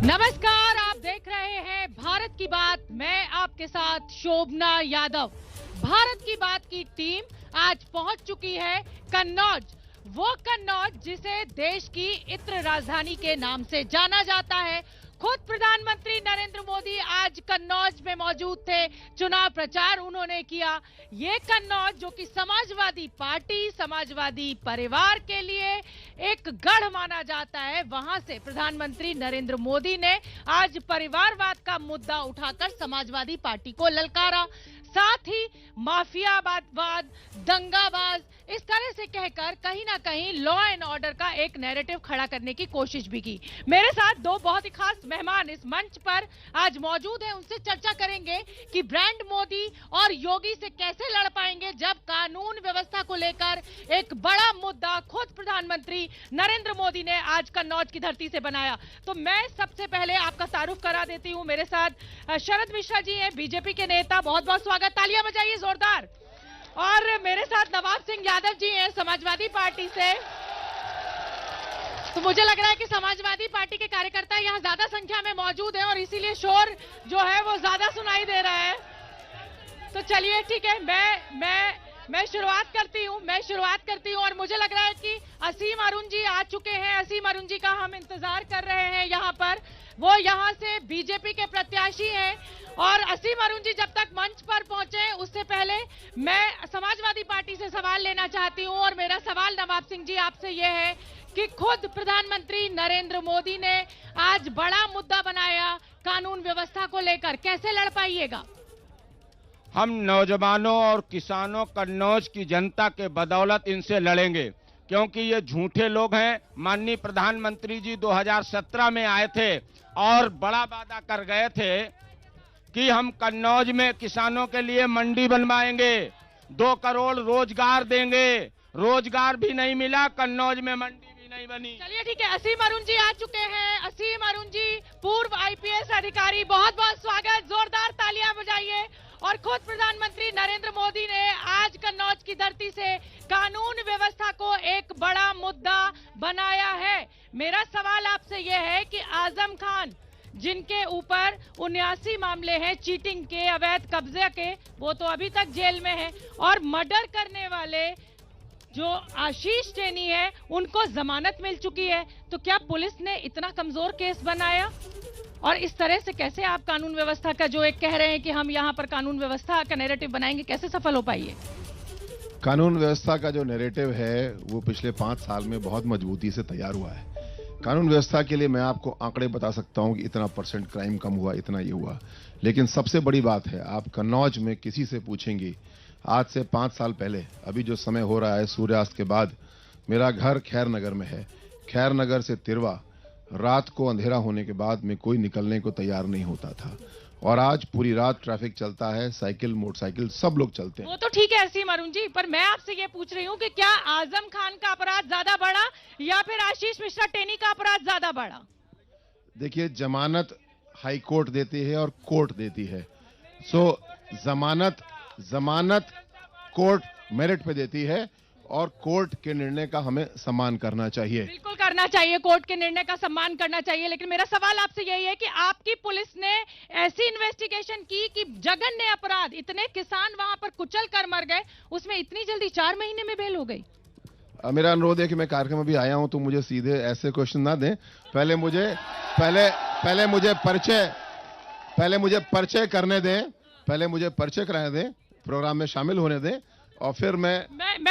नमस्कार, आप देख रहे हैं भारत की बात। मैं आपके साथ शोभना यादव। भारत की बात की टीम आज पहुंच चुकी है कन्नौज, वो कन्नौज जिसे देश की इत्र राजधानी के नाम से जाना जाता है। खुद प्रधानमंत्री नरेंद्र मोदी आज कन्नौज में मौजूद थे, चुनाव प्रचार उन्होंने किया। ये कन्नौज जो कि समाजवादी पार्टी, समाजवादी परिवार के लिए एक गढ़ माना जाता है, वहां से प्रधानमंत्री नरेंद्र मोदी ने आज परिवारवाद का मुद्दा उठाकर समाजवादी पार्टी को ललकारा। साथ ही माफियावाद, दंगाबाज, इस तरह से कहकर कहीं ना कहीं लॉ एंड ऑर्डर का एक नैरेटिव खड़ा करने की कोशिश भी की। मेरे साथ दो बहुत ही खास मेहमान इस मंच पर आज मौजूद हैं, उनसे चर्चा करेंगे कि ब्रांड मोदी और योगी से कैसे लड़ पाएंगे जब कानून व्यवस्था को लेकर एक बड़ा मुद्दा खुद प्रधानमंत्री नरेंद्र मोदी ने आज कन्नौज की धरती से बनाया। तो मैं सबसे पहले आपका तारुफ करा देती हूं। मेरे साथ शरद मिश्रा जी हैं, बीजेपी के नेता, बहुत बहुत स्वागत, तालियां बजाइए जोरदार। और मेरे साथ नवाब सिंह यादव जी हैं समाजवादी पार्टी से। तो मुझे लग रहा है कि समाजवादी पार्टी के कार्यकर्ता यहाँ ज्यादा संख्या में मौजूद हैं और इसीलिए शोर जो है वो ज्यादा सुनाई दे रहा है। तो चलिए ठीक है, मैं शुरुआत करती हूँ और मुझे लग रहा है कि असीम अरुण जी आ चुके हैं। असीम अरुण जी का हम इंतजार कर रहे हैं यहाँ पर। वो यहाँ से बीजेपी के प्रत्याशी हैं और असीम अरुण जी जब तक मंच पर पहुंचे उससे पहले मैं समाजवादी पार्टी से सवाल लेना चाहती हूँ। और मेरा सवाल नवाब सिंह जी आपसे ये है कि खुद प्रधानमंत्री नरेंद्र मोदी ने आज बड़ा मुद्दा बनाया कानून व्यवस्था को लेकर, कैसे लड़ पाइएगा? हम नौजवानों और किसानों, कन्नौज की जनता के बदौलत इनसे लड़ेंगे, क्योंकि ये झूठे लोग हैं। माननीय प्रधानमंत्री जी 2017 में आए थे और बड़ा वादा कर गए थे कि हम कन्नौज में किसानों के लिए मंडी बनवाएंगे, 2 करोड़ रोजगार देंगे। रोजगार भी नहीं मिला, कन्नौज में मंडी भी नहीं बनी। चलिए ठीक है, असीम अरुण जी आ चुके हैं। असीम अरुण जी पूर्व आईपीएस अधिकारी, बहुत बहुत स्वागत, जोरदार तालियां बजाइए। और खुद प्रधानमंत्री नरेंद्र मोदी ने आज कन्नौज की धरती से कानून व्यवस्था को एक बड़ा मुद्दा बनाया है। मेरा सवाल आपसे यह है कि आजम खान, जिनके ऊपर 79 मामले हैं चीटिंग के, अवैध कब्जे के, वो तो अभी तक जेल में है। और मर्डर करने वाले जो आशीष टेनी है उनको जमानत मिल चुकी है। तो क्या पुलिस ने इतना कमजोर केस बनाया? और इस तरह से कैसे आप कानून व्यवस्था का जो एक कह रहे हैं कि हम यहाँ पर कानून व्यवस्था का नैरेटिव बनाएंगे, कैसे सफल हो पाइए? कानून व्यवस्था का जो नैरेटिव है वो पिछले 5 साल में बहुत मजबूती से तैयार हुआ है। कानून व्यवस्था के लिए मैं आपको आंकड़े बता सकता हूं कि इतना % क्राइम कम हुआ, इतना ये हुआ। लेकिन सबसे बड़ी बात है, आप कन्नौज में किसी से पूछेंगे आज से 5 साल पहले, अभी जो समय हो रहा है सूर्यास्त के बाद, मेरा घर खैर नगर में है। खैर नगर से तिरवा रात को अंधेरा होने के बाद में कोई निकलने को तैयार नहीं होता था। और आज पूरी रात ट्रैफिक चलता है, साइकिल, मोटरसाइकिल, सब लोग चलते हैं। वो तो ठीक है असीम अरुण जी, पर मैं आपसे ये पूछ रही हूँ कि क्या आजम खान का अपराध ज्यादा बड़ा या फिर आशीष मिश्रा टेनी का अपराध ज्यादा बड़ा? देखिए, जमानत हाई कोर्ट देती है और कोर्ट देती है। जमानत कोर्ट मेरिट पे देती है और कोर्ट के निर्णय का हमें सम्मान करना चाहिए। बिल्कुल करना चाहिए, कोर्ट के निर्णय का सम्मान करना चाहिए। लेकिन मेरा सवाल आपसे यही है कि आपकी पुलिस ने ऐसी इन्वेस्टिगेशन की कि जघन्य अपराध, इतने किसान वहां पर कुचल कर मर गए, उसमें इतनी जल्दी 4 महीने में बेल हो गई। मेरा अनुरोध है कि मैं कार्यक्रम में भी आया हूं तो मुझे सीधे ऐसे क्वेश्चन ना दें। पहले मुझे परिचय करने दें, पहले मुझे परिचय कराने दें, प्रोग्राम में शामिल होने दें और फिर मैं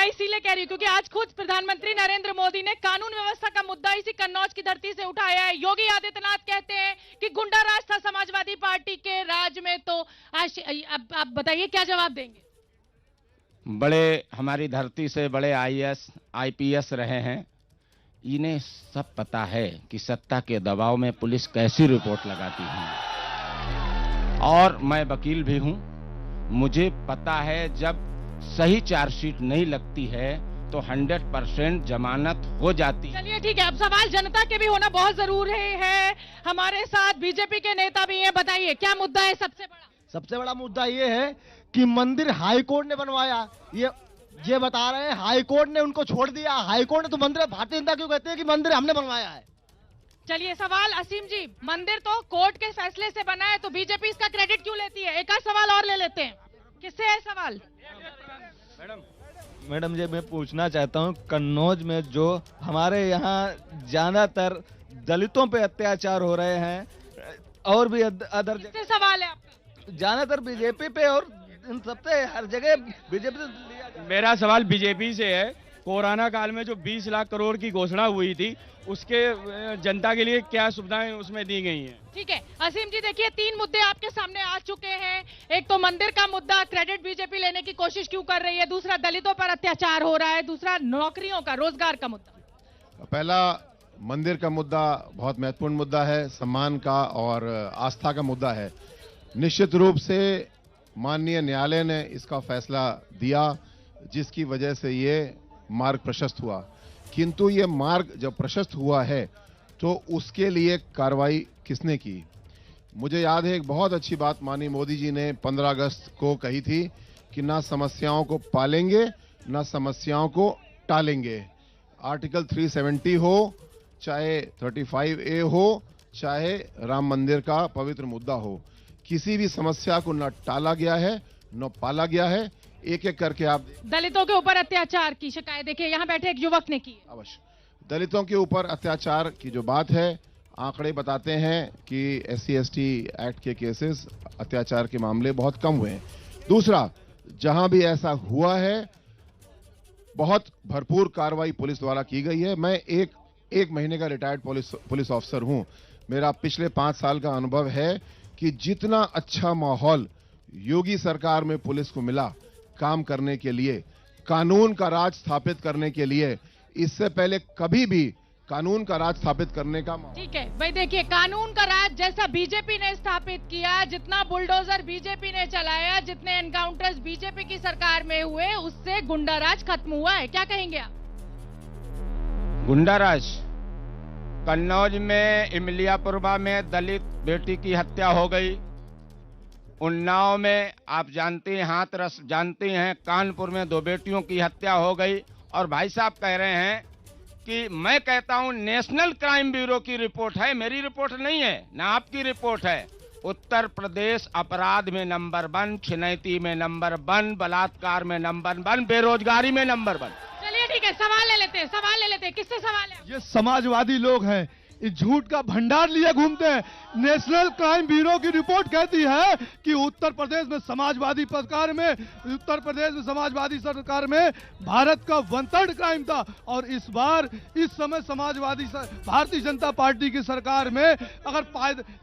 इसीलिए कह रही हूँ क्योंकि आज खुद प्रधानमंत्री नरेंद्र मोदी ने कानून व्यवस्था का मुद्दा इसी कन्नौज की धरती से उठाया है। योगी आदित्यनाथ कहते हैं कि गुंडा राज था समाजवादी पार्टी के राज में। तो अब आप बताइए क्या जवाब देंगे? बड़े हमारी धरती से बड़े IAS IPS रहे हैं, इन्हें सब पता है कि सत्ता के दबाव में पुलिस कैसी रिपोर्ट लगाती है। और मैं वकील भी हूं, मुझे पता है जब सही चार्जशीट नहीं लगती है तो 100% जमानत हो जाती है। चलिए ठीक है, अब सवाल जनता के भी होना बहुत जरूरी है। हमारे साथ बीजेपी के नेता भी हैं, बताइए क्या मुद्दा है सबसे बड़ा? सबसे बड़ा मुद्दा ये है कि मंदिर हाई कोर्ट ने बनवाया। ये बता रहे हैं हाई कोर्ट ने उनको छोड़ दिया। हाई कोर्ट ने तो मंदिर, भारतीय जनता क्यों कहते हैं कि मंदिर हमने बनवाया है? चलिए सवाल असीम जी, मंदिर तो कोर्ट के फैसले से बना है, तो बीजेपी इसका क्रेडिट क्यों लेती है? एक आध सवाल और ले लेते हैं। किससे है सवाल? मैडम जी, मैं पूछना चाहता हूँ, कन्नौज में जो हमारे यहाँ ज्यादातर दलितों पे अत्याचार हो रहे हैं और भी अदर किससे सवाल है आपका? ज्यादातर बीजेपी पे और इन सबसे हर जगह बीजेपी से लिया जा रहा है। मेरा सवाल बीजेपी से है। कोरोना काल में जो 20 लाख करोड़ की घोषणा हुई थी, उसके जनता के लिए क्या सुविधाएं उसमें दी गई हैं? ठीक है असीम जी, देखिए 3 मुद्दे आपके सामने आ चुके हैं। एक तो मंदिर का मुद्दा, क्रेडिट बीजेपी लेने की कोशिश क्यों कर रही है, दूसरा दलितों पर अत्याचार हो रहा है, दूसरा नौकरियों का, रोजगार का मुद्दा। पहला मंदिर का मुद्दा बहुत महत्वपूर्ण मुद्दा है, सम्मान का और आस्था का मुद्दा है। निश्चित रूप से माननीय न्यायालय ने इसका फैसला दिया, जिसकी वजह से ये मार्ग प्रशस्त हुआ। किंतु ये मार्ग जब प्रशस्त हुआ है तो उसके लिए कार्रवाई किसने की? मुझे याद है एक बहुत अच्छी बात माननीय मोदी जी ने 15 अगस्त को कही थी कि ना समस्याओं को पालेंगे ना समस्याओं को टालेंगे। आर्टिकल 370 हो, चाहे 35A हो, चाहे राम मंदिर का पवित्र मुद्दा हो, किसी भी समस्या को न टाला गया है न पाला गया है। एक एक करके आप दलितों के ऊपर अत्याचार की शिकायत देखिए यहाँ बैठे एक युवक ने की। अवश्य दलितों के ऊपर अत्याचार की जो बात है, आंकड़े बताते हैं कि SC/ST एक्ट के केसेस, अत्याचार के मामले बहुत कम हुए हैं। दूसरा, जहां भी ऐसा हुआ है बहुत भरपूर कार्रवाई पुलिस द्वारा की गई है। मैं एक महीने का रिटायर्ड पुलिस ऑफिसर हूं। मेरा पिछले 5 साल का अनुभव है कि जितना अच्छा माहौल योगी सरकार में पुलिस को मिला काम करने के लिए, कानून का राज स्थापित करने के लिए, इससे पहले कभी भी कानून का राज स्थापित करने का। ठीक है भाई, देखिए कानून का राज जैसा बीजेपी ने स्थापित किया, जितना बुलडोजर बीजेपी ने चलाया, जितने एनकाउंटर्स बीजेपी की सरकार में हुए, उससे गुंडा राज खत्म हुआ है। क्या कहेंगे आप? गुंडा राज कन्नौज में इमलियापुरवा में दलित बेटी की हत्या हो गई। उन्नाव में आप जानते हैं, हाथरस जानते हैं, कानपुर में 2 बेटियों की हत्या हो गई। और भाई साहब कह रहे हैं कि मैं कहता हूं नेशनल क्राइम ब्यूरो की रिपोर्ट है, मेरी रिपोर्ट नहीं है, ना आपकी रिपोर्ट है। उत्तर प्रदेश अपराध में नंबर 1, छिनैती में नंबर 1, बलात्कार में नंबर 1, बेरोजगारी में नंबर 1। चलिए ठीक है, सवाल ले लेते हैं। किससे सवाल है? ये समाजवादी लोग हैं, इस झूठ का भंडार लिए घूमते हैं। नेशनल क्राइम ब्यूरो की रिपोर्ट कहती है कि उत्तर प्रदेश में समाजवादी सरकार में भारत का 1/3 क्राइम था, और इस बार इस समय भारतीय जनता पार्टी की सरकार में अगर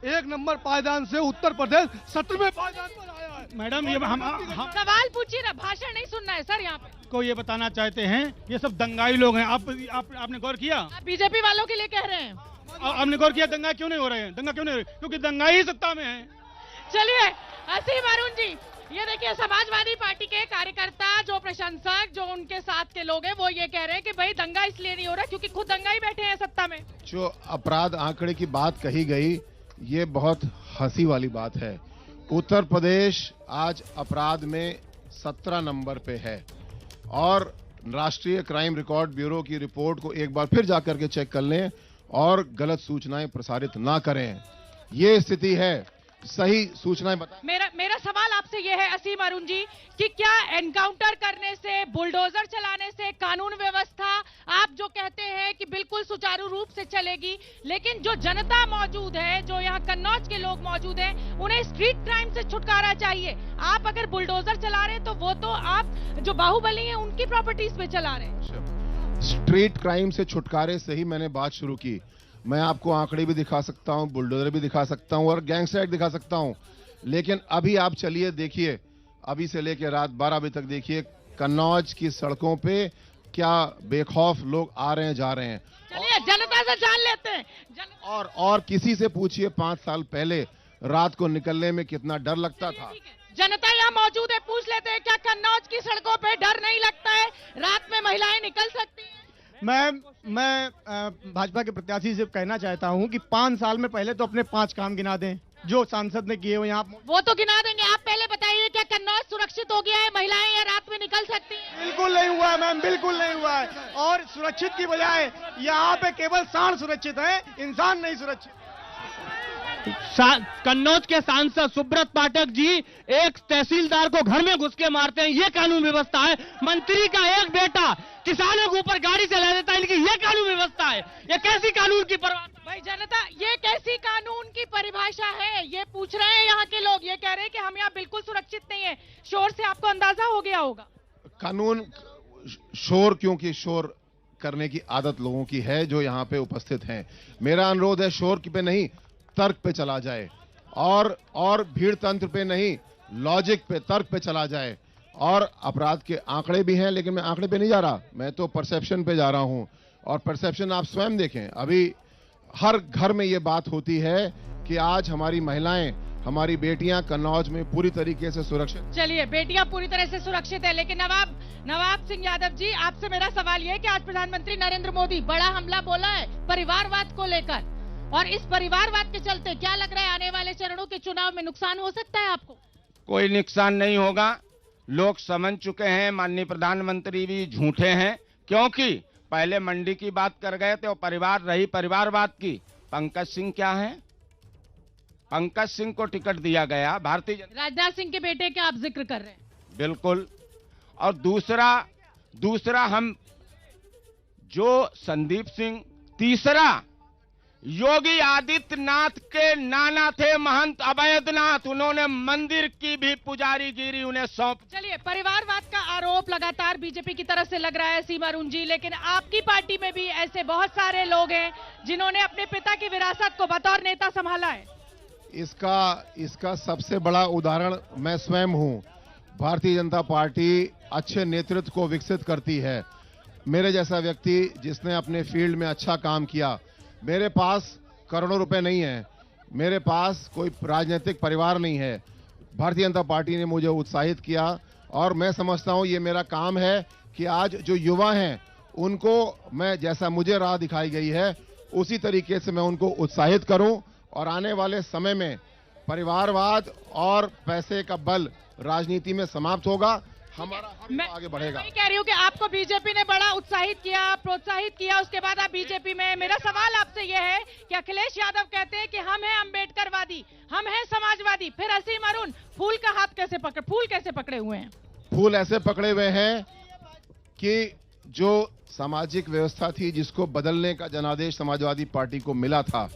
1 नंबर पायदान से उत्तर प्रदेश 17वें पायदान पर आया है। मैडम, ये हम सवाल पूछिए ना, भाषण नहीं सुनना है सर। यहाँ पे को ये बताना चाहते हैं, ये सब दंगाई लोग हैं। आपने गौर किया? आप बीजेपी वालों के लिए कह रहे हैं? आपने गौर किया दंगा क्यों नहीं हो रहे हैं? दंगा क्यों नहीं हो रहे? क्योंकि दंगाई ही सत्ता में है। चलिए असीम अरुण जी, ये देखिए समाजवादी पार्टी के कार्यकर्ता, जो प्रशंसक, जो उनके साथ के लोग हैं, वो ये कह रहे हैं कि भाई दंगा इसलिए नहीं हो रहा क्योंकि खुद दंगाई बैठे हैं सत्ता में। जो अपराध आंकड़े की बात कही गई, ये बहुत हंसी वाली बात है। उत्तर प्रदेश आज अपराध में 17 नंबर पे है, और राष्ट्रीय क्राइम रिकॉर्ड ब्यूरो की रिपोर्ट को एक बार फिर जाकर के चेक कर लें और गलत सूचनाएं प्रसारित ना करें। ये स्थिति है, सही सूचनाएं बताएं। मेरा सवाल आपसे ये है असीम अरुण जी कि क्या एनकाउंटर करने से, बुलडोजर चलाने से कानून व्यवस्था आप जो कहते हैं कि बिल्कुल सुचारू रूप से चलेगी, लेकिन जो जनता मौजूद है, जो यहाँ कन्नौज के लोग मौजूद हैं, उन्हें स्ट्रीट क्राइम से छुटकारा चाहिए। आप अगर बुलडोजर चला रहे हैं तो वो तो आप जो बाहुबली है उनकी प्रॉपर्टीज पे चला रहे हैं। स्ट्रीट क्राइम से छुटकारे से ही मैंने बात शुरू की। मैं आपको आंकड़े भी दिखा सकता हूं, बुलडोजर भी दिखा सकता हूं और गैंगस्टर एक्ट दिखा सकता हूं, लेकिन अभी आप चलिए देखिए, अभी से लेकर रात 12 बजे तक देखिए कन्नौज की सड़कों पे क्या बेखौफ लोग आ रहे हैं, जा रहे हैं। चलिए जनता से जान लेते हैं। और किसी से पूछिए 5 साल पहले रात को निकलने में कितना डर लगता था। जनता यहाँ मौजूद है, पूछ लेते हैं क्या कन्नौज की सड़कों पे डर नहीं लगता है? रात में महिलाएं निकल सकती हैं? मैं भाजपा के प्रत्याशी से कहना चाहता हूं कि 5 साल में पहले तो अपने 5 काम गिना दें जो सांसद ने किए हो यहाँ। वो तो गिना देंगे, आप पहले बताइए क्या कन्नौज सुरक्षित हो गया है? महिलाएं या रात में निकल सकती हैं? बिल्कुल नहीं हुआ है मैम, बिल्कुल नहीं हुआ है। और सुरक्षित की बजाय यहाँ पे केवल सांड सुरक्षित है, इंसान नहीं सुरक्षित। कन्नौज के सांसद सुब्रत पाठक जी एक तहसीलदार को घर में घुस के मारते हैं, ये कानून व्यवस्था है? मंत्री का एक बेटा किसानों के ऊपर गाड़ी चला देता है, इनकी ये कानून व्यवस्था है? ये कैसी कानून की परवाह? भाई जनता, ये कैसी कानून की परिभाषा है? ये पूछ रहे हैं यहाँ के लोग, ये कह रहे हैं कि हम यहाँ बिल्कुल सुरक्षित नहीं है। शोर से आपको अंदाजा हो गया होगा। कानून शोर, क्योंकि शोर करने की आदत लोगों की है जो यहाँ पे उपस्थित हैं। मेरा अनुरोध है शोर पे नहीं, तर्क पे चला जाए, और भीड़ तंत्र पे नहीं, लॉजिक पे, तर्क पे चला जाए। और अपराध के आंकड़े भी हैं, लेकिन मैं आंकड़े पे नहीं जा रहा, मैं तो परसेप्शन पे जा रहा हूं। और परसेप्शन आप स्वयं देखें, अभी हर घर में ये बात होती है कि आज हमारी महिलाएं, हमारी बेटियां कन्नौज में पूरी तरीके से सुरक्षित। चलिए, बेटियां पूरी तरह से सुरक्षित है, लेकिन नवाब सिंह यादव जी, आपसे मेरा सवाल ये है कि आज प्रधानमंत्री नरेंद्र मोदी बड़ा हमला बोला है परिवारवाद को लेकर, और इस परिवारवाद के चलते क्या लग रहा है आने वाले चरणों के चुनाव में नुकसान हो सकता है आपको? कोई नुकसान नहीं होगा। लोग समझ चुके हैं माननीय प्रधानमंत्री भी झूठे हैं, क्योंकि पहले मंडी की बात कर गए थे और परिवार रही परिवारवाद की। पंकज सिंह क्या है? पंकज सिंह को टिकट दिया गया भारतीय जनता। राजनाथ सिंह के बेटे का आप जिक्र कर रहे हैं? बिल्कुल। और दूसरा हम जो संदीप सिंह, तीसरा योगी आदित्यनाथ के नाना थे महंत अवैधनाथ, उन्होंने मंदिर की भी पुजारीगिरी उन्हें सौंप। चलिए, परिवारवाद का आरोप लगातार बीजेपी की तरफ से लग रहा है सीमा अरुण जी, लेकिन आपकी पार्टी में भी ऐसे बहुत सारे लोग हैं जिन्होंने अपने पिता की विरासत को बतौर नेता संभाला है। इसका सबसे बड़ा उदाहरण मैं स्वयं हूं। भारतीय जनता पार्टी अच्छे नेतृत्व को विकसित करती है। मेरे जैसा व्यक्ति जिसने अपने फील्ड में अच्छा काम किया, मेरे पास करोड़ों रुपए नहीं है, मेरे पास कोई राजनीतिक परिवार नहीं है। भारतीय जनता पार्टी ने मुझे उत्साहित किया, और मैं समझता हूं ये मेरा काम है कि आज जो युवा हैं उनको मैं, जैसा मुझे राह दिखाई गई है उसी तरीके से मैं उनको उत्साहित करूं, और आने वाले समय में परिवारवाद और पैसे का बल राजनीति में समाप्त होगा। हमारा हम आगे बढ़ेगा। मैं कह रही हूँ कि आपको बीजेपी ने बड़ा उत्साहित किया, प्रोत्साहित किया, उसके बाद आप बीजेपी में। मेरा सवाल आपसे यह है कि अखिलेश यादव कहते हैं कि हम हैं अम्बेडकरवादी, हम हैं समाजवादी, फिर असीम अरुण फूल कैसे पकड़े हुए हैं? फूल ऐसे पकड़े हुए हैं कि जो सामाजिक व्यवस्था थी जिसको बदलने का जनादेश समाजवादी पार्टी को मिला था,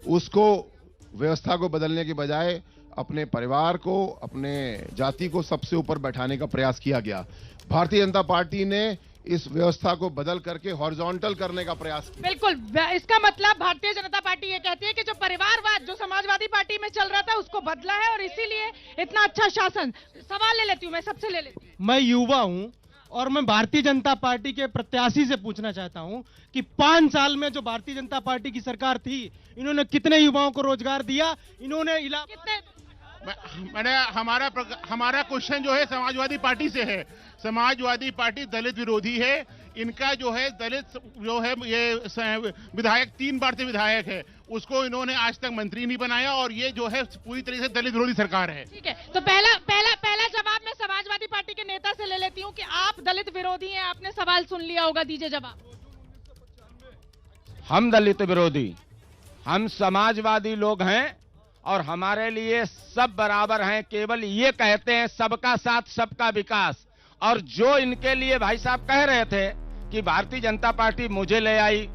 उसको व्यवस्था को बदलने के बजाय अपने परिवार को, अपने जाति को सबसे ऊपर बैठाने का प्रयास किया गया। भारतीय जनता पार्टी ने इस व्यवस्था को बदल करके हॉरिजॉन्टल करने का प्रयास किया। बिल्कुल, इसका मतलब भारतीय जनता पार्टी ये कहती है कि जो परिवारवाद जो समाजवादी पार्टी में चल रहा था उसको बदला है, और इसीलिए इतना अच्छा शासन। सवाल ले लेती हूँ, मैं सबसे ले लेती हूँ। मैं युवा हूं और मैं भारतीय जनता पार्टी के प्रत्याशी से पूछना चाहता हूं कि 5 साल में जो भारतीय जनता पार्टी की सरकार थी, इन्होंने कितने युवाओं को रोजगार दिया? इन्होंने हमारा क्वेश्चन जो है समाजवादी पार्टी से है। समाजवादी पार्टी दलित विरोधी है। इनका जो है दलित जो है ये विधायक 3 बार से विधायक है, उसको इन्होंने आज तक मंत्री नहीं बनाया, और ये जो है पूरी तरीके से दलित विरोधी सरकार है। ठीक है, तो पहला जवाब मैं समाजवादी पार्टी के नेता से ले लेती हूँ कि आप दलित विरोधी हैं। आपने सवाल सुन लिया होगा, दीजिए जवाब। हम दलित विरोधी, हम समाजवादी लोग हैं, और हमारे लिए सब बराबर हैं। केवल ये कहते हैं सबका साथ सबका विकास। और जो इनके लिए भाई साहब कह रहे थे कि भारतीय जनता पार्टी मुझे ले आई,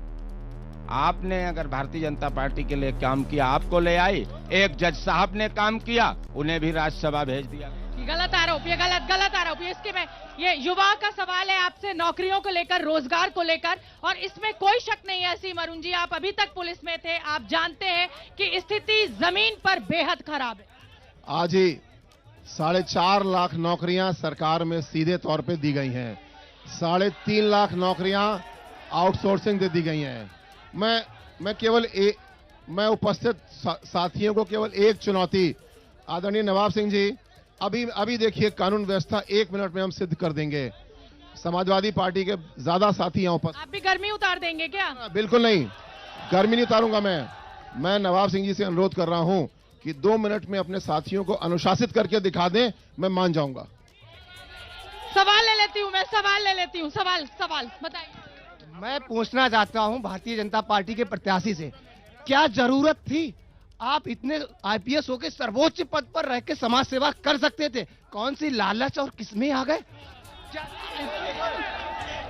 आपने अगर भारतीय जनता पार्टी के लिए काम किया, आपको ले आई। एक जज साहब ने काम किया, उन्हें भी राज्यसभा भेज दिया। गलत आरोप, ये गलत आरोप। ये युवा का सवाल है आपसे, नौकरियों को लेकर, रोजगार को लेकर, और इसमें कोई शक नहीं है असीम अरुण जी, आप अभी तक पुलिस में थे, आप जानते हैं कि स्थिति जमीन पर बेहद खराब है। आज ही 4.5 लाख नौकरियां सरकार में सीधे तौर पे दी गई हैं। 3.5 लाख नौकरियां आउटसोर्सिंग दे दी गई हैं। मैं उपस्थित साथियों को केवल एक चुनौती, आदरणीय नवाब सिंह जी, अभी देखिए कानून व्यवस्था 1 मिनट में हम सिद्ध कर देंगे। समाजवादी पार्टी के ज्यादा साथी यहाँ उपस्थित। आप भी गर्मी उतार देंगे क्या? बिल्कुल नहीं, गर्मी नहीं उतारूंगा मैं नवाब सिंह जी से अनुरोध कर रहा हूं कि 2 मिनट में अपने साथियों को अनुशासित करके दिखा दें, मैं मान जाऊंगा। सवाल ले लेती हूँ, मैं सवाल ले लेती हूँ। सवाल बताइए। मैं पूछना चाहता हूं भारतीय जनता पार्टी के प्रत्याशी से, क्या जरूरत थी? आप इतने आईपीएस होकर सर्वोच्च पद पर रह के समाज सेवा कर सकते थे, कौन सी लालच और किसमें आ गए?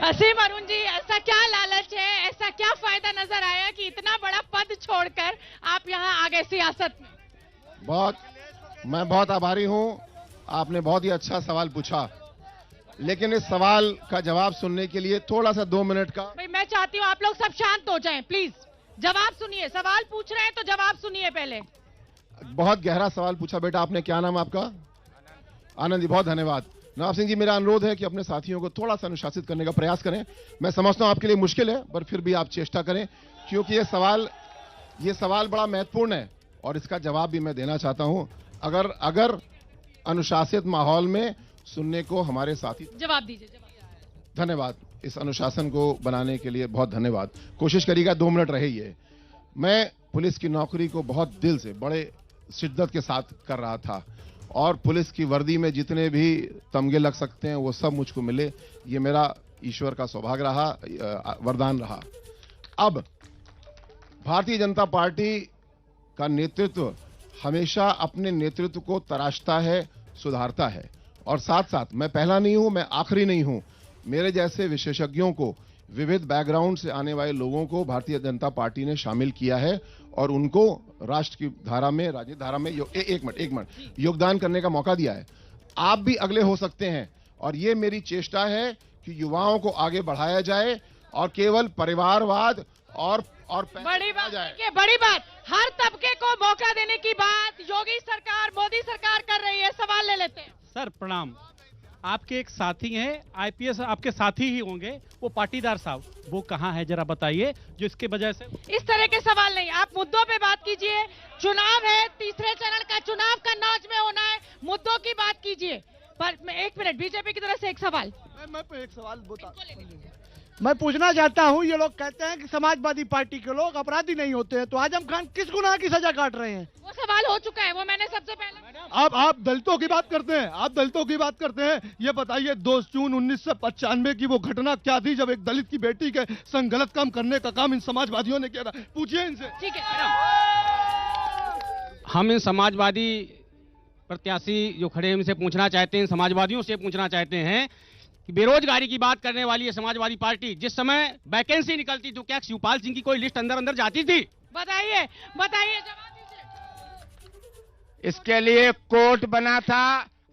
असीम अरुण जी, ऐसा क्या लालच है, ऐसा क्या फायदा नजर आया कि इतना बड़ा पद छोड़कर आप यहाँ आ गए सियासत में? मैं बहुत आभारी हूं, आपने बहुत ही अच्छा सवाल पूछा, लेकिन इस सवाल का जवाब सुनने के लिए थोड़ा सा 2 मिनट का। भाई मैं चाहती हूँ आप लोग सब शांत हो जाएं, प्लीज। जवाब सुनिए, सवाल पूछ रहे हैं तो जवाब सुनिए पहले। बहुत गहरा सवाल पूछा बेटा आपने। क्या नाम आपका? आनंद जी, बहुत धन्यवाद। नवाब सिंह जी, मेरा अनुरोध है कि अपने साथियों को थोड़ा सा अनुशासित करने का प्रयास करें। मैं समझता हूं आपके लिए मुश्किल है, पर फिर भी आप चेष्टा करें, क्योंकि ये सवाल बड़ा महत्वपूर्ण है और इसका जवाब भी मैं देना चाहता हूं। अगर अनुशासित माहौल में सुनने को हमारे साथी जवाब दीजिए। धन्यवाद। इस अनुशासन को बनाने के लिए बहुत धन्यवाद। कोशिश करिएगा 2 मिनट रहे ये। मैं पुलिस की नौकरी को बहुत दिल से, बड़े शिद्दत के साथ कर रहा था और पुलिस की वर्दी में जितने भी तमगे लग सकते हैं वो सब मुझको मिले। ये मेरा ईश्वर का सौभाग्य रहा, वरदान रहा। अब भारतीय जनता पार्टी का नेतृत्व हमेशा अपने नेतृत्व को तराशता है, सुधारता है, और साथ साथ मैं पहला नहीं हूं, मैं आखिरी नहीं हूं। मेरे जैसे विशेषज्ञों को, विविध बैकग्राउंड से आने वाले लोगों को भारतीय जनता पार्टी ने शामिल किया है और उनको राष्ट्र की धारा में, राजनीतिक धारा में एक मिनट योगदान करने का मौका दिया है। आप भी अगले हो सकते हैं और ये मेरी चेष्टा है कि युवाओं को आगे बढ़ाया जाए और केवल परिवारवाद और बड़ी बात, हर तबके को मौका देने की बात योगी सरकार, मोदी सरकार कर रही है। सवाल ले लेते हैं। सर प्रणाम। आपके एक साथी हैं, आईपीएस आपके साथी ही होंगे, वो पाटीदार साहब, वो कहाँ है जरा बताइए, जो इसके वजह से। इस तरह के सवाल नहीं, आप मुद्दों पे बात कीजिए। चुनाव है, तीसरे चरण का चुनाव कन्नौज में होना है, मुद्दों की बात कीजिए। पर मैं 1 मिनट, बीजेपी की तरफ से एक सवाल। मैं एक सवाल मैं पूछना चाहता हूं, ये लोग कहते हैं कि समाजवादी पार्टी के लोग अपराधी नहीं होते हैं, तो आजम खान किस गुनाह की सजा काट रहे हैं? वो सवाल हो चुका है, वो मैंने सबसे पहले। आप दलितों की बात करते हैं, ये बताइए 2 जून 1995 की वो घटना क्या थी जब एक दलित की बेटी के संग गलत काम करने का काम इन समाजवादियों ने किया था? पूछिए इनसे। ठीक है, हम इन समाजवादी प्रत्याशी जो खड़े हैं उनसे पूछना चाहते हैं, समाजवादियों से पूछना चाहते हैं कि बेरोजगारी की बात करने वाली है समाजवादी पार्टी, जिस समय वैकेंसी निकलती तो क्या शिवपाल सिंह की कोई लिस्ट अंदर जाती थी? बताइए, जवाब दीजिए। इसके लिए कोर्ट बना था।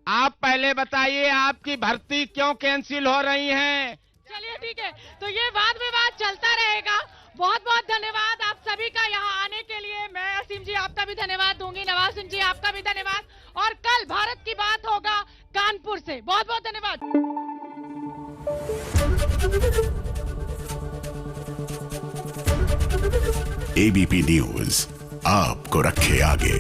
आप पहले बताइए आपकी भर्ती क्यों कैंसिल हो रही है? चलिए ठीक है, तो ये वाद विवाद चलता रहेगा। बहुत बहुत धन्यवाद आप सभी का यहाँ आने के लिए। मैं असीम जी आपका भी धन्यवाद दूंगी, नवाब सिंह जी आपका भी धन्यवाद, और कल भारत की बात होगा कानपुर से। बहुत बहुत धन्यवाद। एबीपी न्यूज आपको रखे आगे।